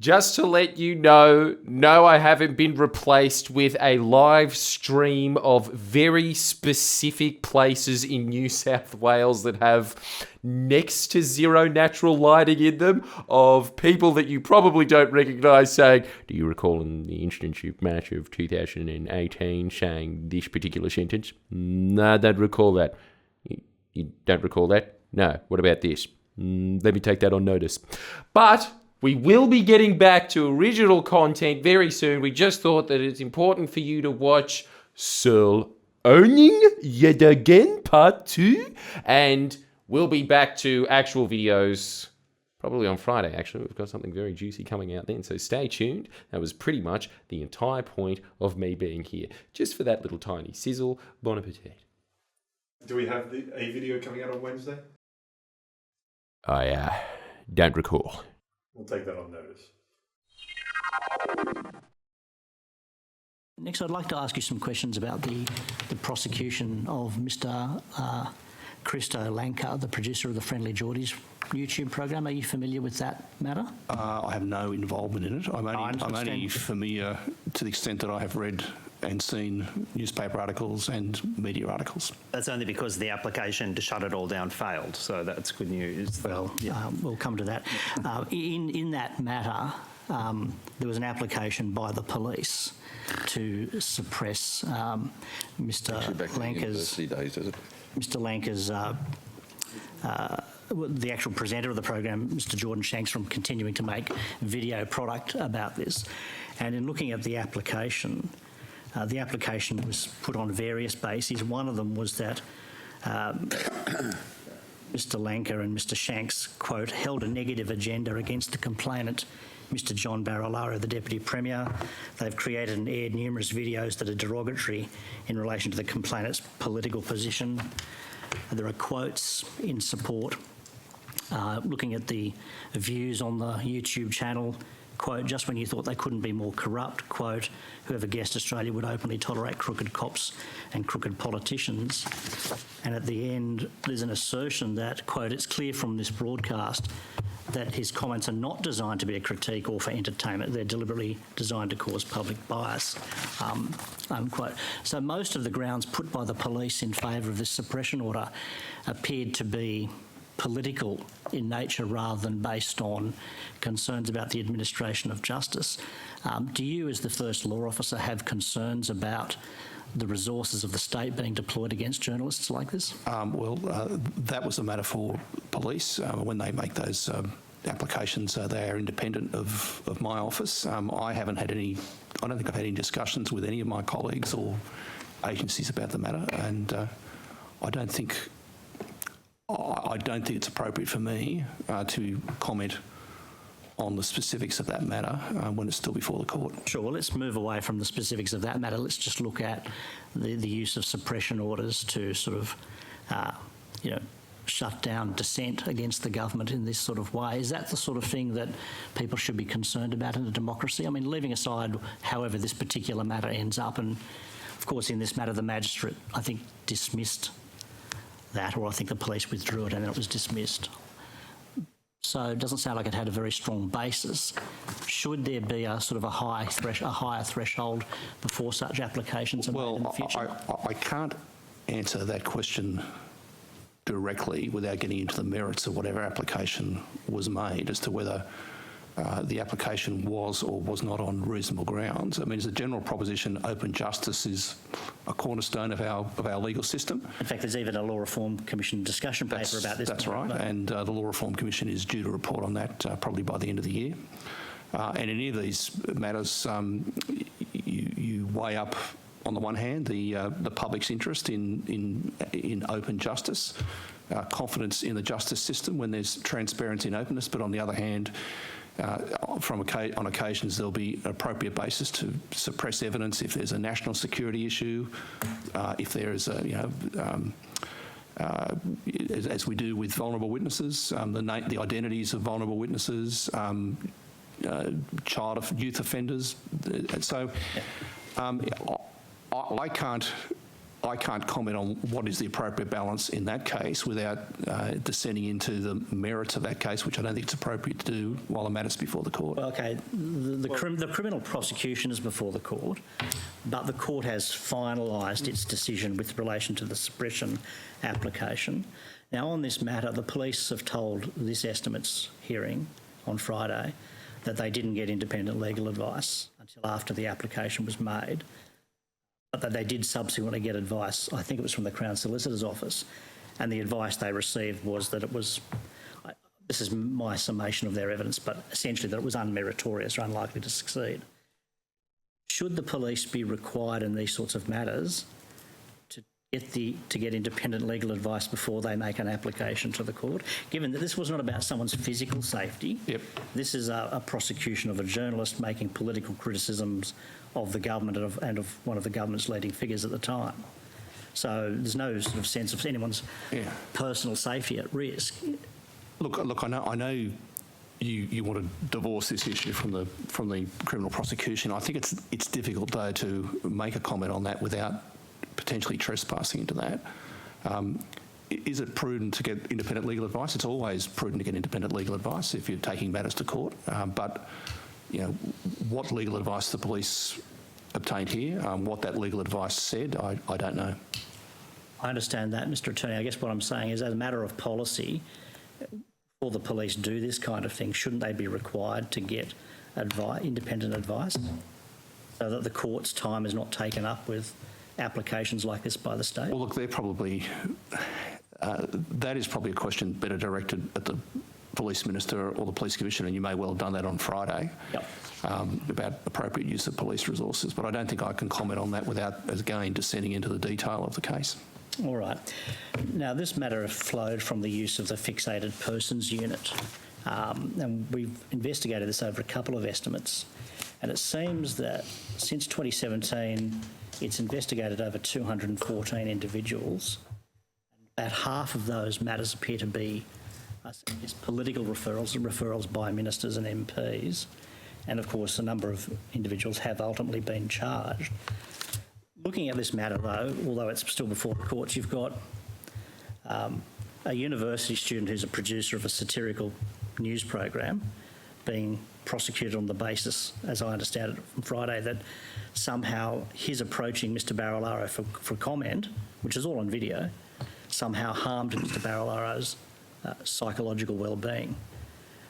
Just to let you know, no, I haven't been replaced with a live stream of very specific places in New South Wales that have next to zero natural lighting in them, of people that you probably don't recognise saying, do you recall in the internship match of 2018 saying this particular sentence? No, I don't recall that. You don't recall that? No. What about this? Let me take that on notice. But we will be getting back to original content very soon. We just thought that it's important for you to watch Searle Owning Yet Again Part 2. And we'll be back to actual videos probably on Friday, actually. We've got something very juicy coming out then, so stay tuned. That was pretty much the entire point of me being here, just for that little tiny sizzle. Bon appetit. Do we have a video coming out on Wednesday? I don't recall. We'll take that on notice. Next, I'd like to ask you some questions about the prosecution of Mr. Christo Lanka, the producer of the Friendly Jordies YouTube program. Are you familiar with that matter? I have no involvement in it. I'm only familiar to the extent that I have read and seen newspaper articles and media articles. That's only because the application to shut it all down failed, so that's good news. Well, we'll come to that. In that matter, there was an application by the police to suppress Mr. Lanka's the actual presenter of the program, Mr. Jordan Shanks, from continuing to make video product about this. And in looking at the application was put on various bases. One of them was that Mr. Lanka and Mr. Shanks, quote, held a negative agenda against the complainant, Mr. John Barilaro, the Deputy Premier. They've created and aired numerous videos that are derogatory in relation to the complainant's political position. There are quotes in support. Looking at the views on the YouTube channel, quote, just when you thought they couldn't be more corrupt, quote, whoever guessed Australia would openly tolerate crooked cops and crooked politicians. And at the end, there's an assertion that, quote, it's clear from this broadcast that his comments are not designed to be a critique or for entertainment. They're deliberately designed to cause public bias, unquote. So most of the grounds put by the police in favour of this suppression order appeared to be political in nature rather than based on concerns about the administration of justice. Do you, as the first law officer, have concerns about the resources of the state being deployed against journalists like this? That was a matter for police. When they make those applications, they are independent of my office. I don't think I've had any discussions with any of my colleagues or agencies about the matter, and I don't think it's appropriate for me to comment on the specifics of that matter when it's still before the court. Sure, well, let's move away from the specifics of that matter. Let's just look at the use of suppression orders to sort of, shut down dissent against the government in this sort of way. Is that the sort of thing that people should be concerned about in a democracy? I mean, leaving aside however this particular matter ends up, and of course in this matter the magistrate, I think, dismissed that, or I think the police withdrew it and then it was dismissed. So it doesn't sound like it had a very strong basis. Should there be a sort of a higher threshold before such applications are made in the future? I can't answer that question directly without getting into the merits of whatever application was made as to whether the application was or was not on reasonable grounds. I mean, as a general proposition, open justice is a cornerstone of our legal system. In fact, there's even a Law Reform Commission discussion paper about this. That's right, and the Law Reform Commission is due to report on that probably by the end of the year. And in any of these matters, you weigh up, on the one hand, the public's interest in open justice, confidence in the justice system when there's transparency and openness, but on the other hand, on occasions there'll be an appropriate basis to suppress evidence if there's a national security issue, if there is as we do with vulnerable witnesses, the identities of vulnerable witnesses, youth offenders. So I can't I can't comment on what is the appropriate balance in that case without descending into the merits of that case, which I don't think it's appropriate to do while the matter's before the court. Well, okay, the criminal prosecution is before the court, but the court has finalised its decision with relation to the suppression application. Now, on this matter, the police have told this estimates hearing on Friday that they didn't get independent legal advice until after the application was made, but that they did subsequently get advice, I think it was from the Crown Solicitor's office, and the advice they received was that it was, this is my summation of their evidence, but essentially that it was unmeritorious or unlikely to succeed. Should the police be required in these sorts of matters to get independent legal advice before they make an application to the court, given that this was not about someone's physical safety? Yep. This is a prosecution of a journalist making political criticisms of the government and of one of the government's leading figures at the time. So there's no sort of sense of anyone's personal safety at risk. Look, I know you want to divorce this issue from the criminal prosecution. I think it's difficult though to make a comment on that without potentially trespassing into that. Is it prudent to get independent legal advice? It's always prudent to get independent legal advice if you're taking matters to court. But you know, what legal advice the police obtained here, what that legal advice said, I don't know. I understand that, Mr. Attorney. I guess what I'm saying is, as a matter of policy, before the police do this kind of thing, shouldn't they be required to get independent advice so that the court's time is not taken up with applications like this by the state? Well, look, they're probably, that is probably a question better directed at the Police Minister or the Police Commissioner, and you may well have done that on Friday, about appropriate use of police resources. But I don't think I can comment on that without, again, descending into the detail of the case. All right. Now, this matter flowed from the use of the Fixated Persons Unit, and we've investigated this over a couple of estimates, and it seems that since 2017, it's investigated over 214 individuals. About half of those matters appear to be political referrals by ministers and MPs, and of course a number of individuals have ultimately been charged. Looking at this matter though, although it's still before the courts, you've got a university student who's a producer of a satirical news program being prosecuted on the basis, as I understand it from Friday, that somehow his approaching Mr Barilaro for comment, which is all on video, somehow harmed Mr Barilaro's psychological well-being.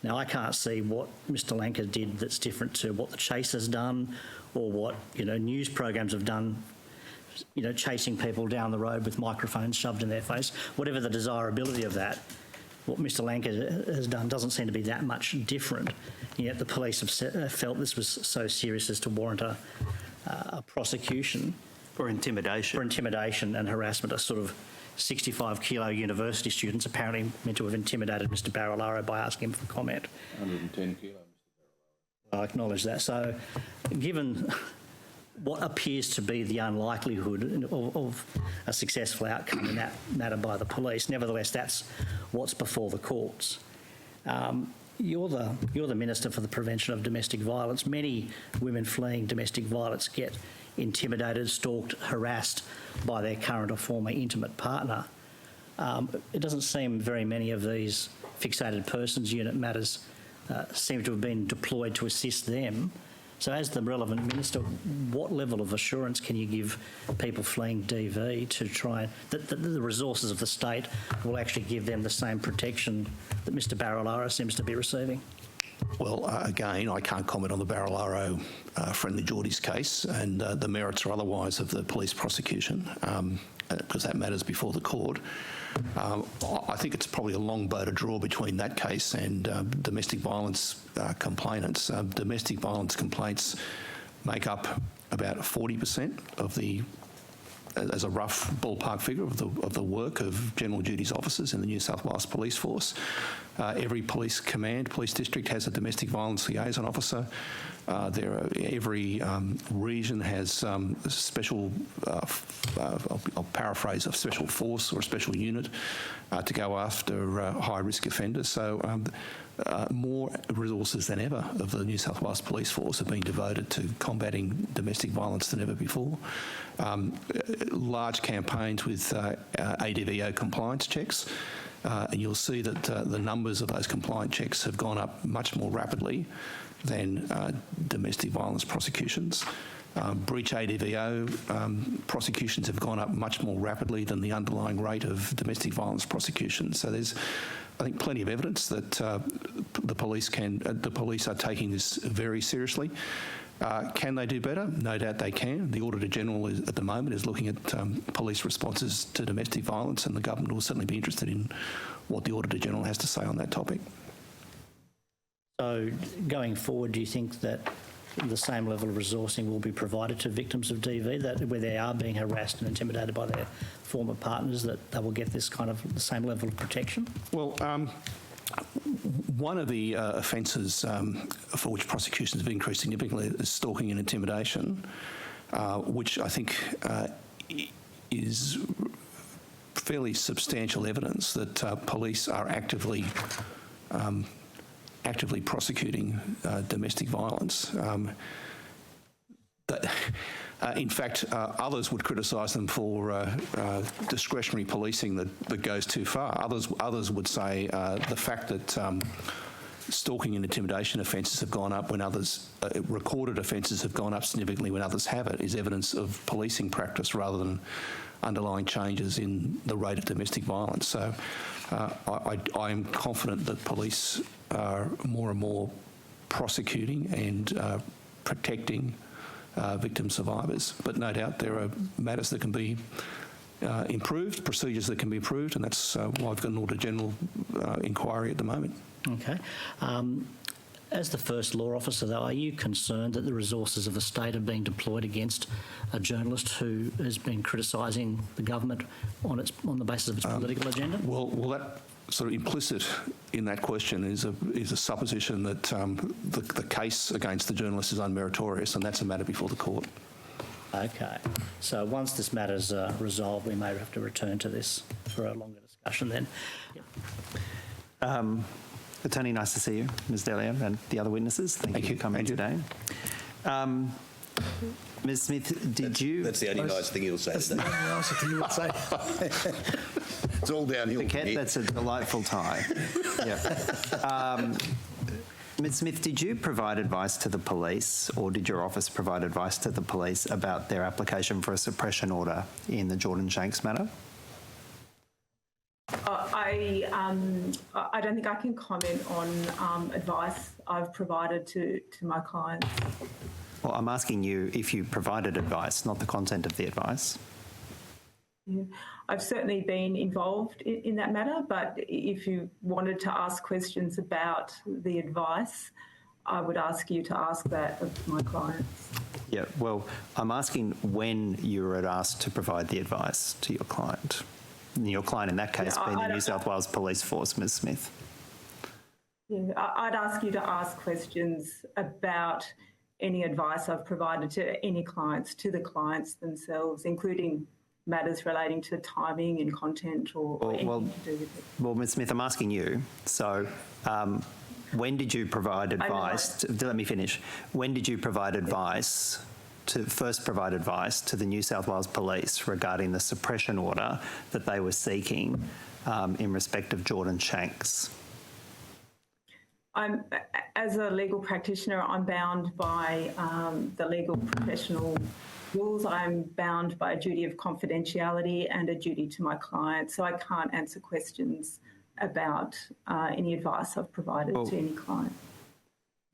Now, I can't see what Mr Lanka did that's different to what The Chase has done or what, news programs have done, chasing people down the road with microphones shoved in their face. Whatever the desirability of that, what Mr Lanka has done doesn't seem to be that much different, yet the police have felt this was so serious as to warrant a prosecution. For intimidation. For intimidation and harassment. A sort of 65-kilo university students apparently meant to have intimidated Mr Barilaro by asking him for comment. 110 kilo, Mr Barilaro. I acknowledge that. So, given what appears to be the unlikelihood of a successful outcome in that matter by the police, nevertheless, that's what's before the courts. You're the Minister for the Prevention of Domestic Violence. Many women fleeing domestic violence get intimidated, stalked, harassed by their current or former intimate partner. It doesn't seem very many of these Fixated Persons Unit matters seem to have been deployed to assist them. So as the relevant minister, what level of assurance can you give people fleeing DV to try that the resources of the state will actually give them the same protection that Mr Barilaro seems to be receiving? Well, again, I can't comment on the Barilaro friendlyjordies case and the merits or otherwise of the police prosecution because that matters before the court. I think it's probably a long bow to draw between that case and domestic violence complainants. Domestic violence complaints make up about 40% of the, as a rough ballpark figure, of the work of general duties officers in the New South Wales Police Force. Every police command, police district has a domestic violence liaison officer. Every region has a special, I'll paraphrase, a special force or a special unit to go after high-risk offenders. So more resources than ever of the New South Wales Police Force have been devoted to combating domestic violence than ever before. Large campaigns with ADVO compliance checks. And you'll see that the numbers of those compliance checks have gone up much more rapidly than domestic violence prosecutions. Breach ADVO prosecutions have gone up much more rapidly than the underlying rate of domestic violence prosecutions. So there's, I think, plenty of evidence that the police are taking this very seriously. Can they do better? No doubt they can. The Auditor General at the moment is looking at police responses to domestic violence, and the government will certainly be interested in what the Auditor General has to say on that topic. So going forward, do you think that the same level of resourcing will be provided to victims of DV, that where they are being harassed and intimidated by their former partners, that they will get this kind of the same level of protection? Well, one of the offences for which prosecutions have increased significantly is stalking and intimidation, which I think is fairly substantial evidence that police are actively prosecuting domestic violence. In fact, others would criticise them for discretionary policing that goes too far. Others would say the fact that stalking and intimidation offences have gone up when others, recorded offences have gone up significantly when others haven't, is evidence of policing practice rather than underlying changes in the rate of domestic violence. So I am confident that police are more and more prosecuting and protecting victim survivors. But no doubt there are matters that can be improved, procedures that can be improved, and that's why I've got an Auditor General inquiry at the moment. Okay. As the first law officer, though, are you concerned that the resources of the state are being deployed against a journalist who has been criticising the government on the basis of its political agenda? Well, that sort of implicit in that question is a supposition that the case against the journalist is unmeritorious, and that's a matter before the court. Okay. So once this matter's resolved, we may have to return to this for a longer discussion then. Yep. Attorney, nice to see you, Ms Delia, and the other witnesses. Thank you for coming today. Ms Smith, did you... That's the only nice thing you'll say today. That's the only nice thing you would say. It's all downhill. Paquette, that's a delightful tie. Yeah. Ms Smith, did you provide advice to the police, or did your office provide advice to the police about their application for a suppression order in the Jordan Shanks matter? I don't think I can comment on advice I've provided to my clients. Well, I'm asking you if you provided advice, not the content of the advice. Yeah. I've certainly been involved in that matter, but if you wanted to ask questions about the advice, I would ask you to ask that of my clients. Yeah, well, I'm asking when you were asked to provide the advice to your client. Your client in that case being the New South Wales Police Force, Ms Smith. Yeah, I'd ask you to ask questions about any advice I've provided to any clients, to the clients themselves, including matters relating to timing and content or anything to do with it. Well, Ms Smith, I'm asking you, so when did you provide advice? Let me finish. When did you provide advice first provide advice to the New South Wales Police regarding the suppression order that they were seeking in respect of Jordan Shanks? As a legal practitioner, I'm bound by the legal professional rules. I'm bound by a duty of confidentiality and a duty to my client, so I can't answer questions about any advice I've provided to any client.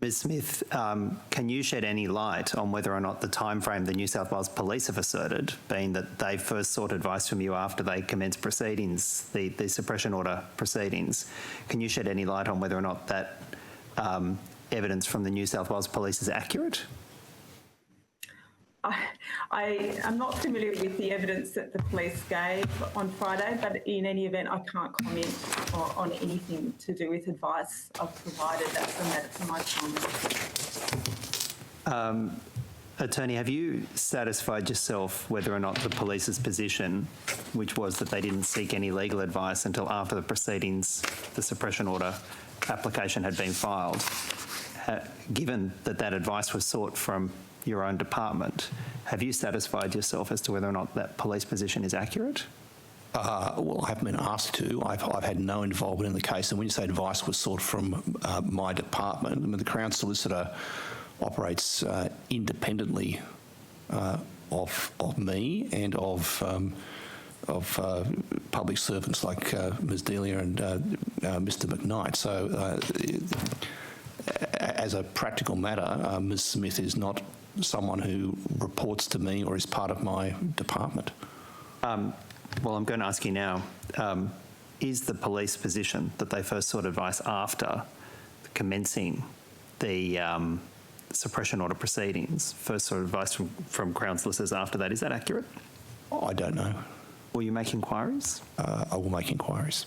Ms Smith, can you shed any light on whether or not the timeframe the New South Wales Police have asserted, being that they first sought advice from you after they commenced proceedings, the suppression order proceedings, can you shed any light on whether or not that evidence from the New South Wales Police is accurate? I am not familiar with the evidence that the police gave on Friday, but in any event, I can't comment on anything to do with advice I've provided. That's a matter for my comment. Attorney, have you satisfied yourself whether or not the police's position, which was that they didn't seek any legal advice until after the proceedings, the suppression order application had been filed, given that that advice was sought from your own department, have you satisfied yourself as to whether or not that police position is accurate? Well, I haven't been asked to. I've had no involvement in the case. And when you say advice was sought from my department, I mean, the Crown Solicitor operates independently of me and of public servants like Ms Delia and Mr McKnight. So as a practical matter, Ms Smith is not someone who reports to me or is part of my department. Well, I'm going to ask you now, is the police position that they first sought advice after commencing the suppression order proceedings, first sought advice from Crown Solicitors after that, is that accurate? I don't know. Will you make inquiries? I will make inquiries.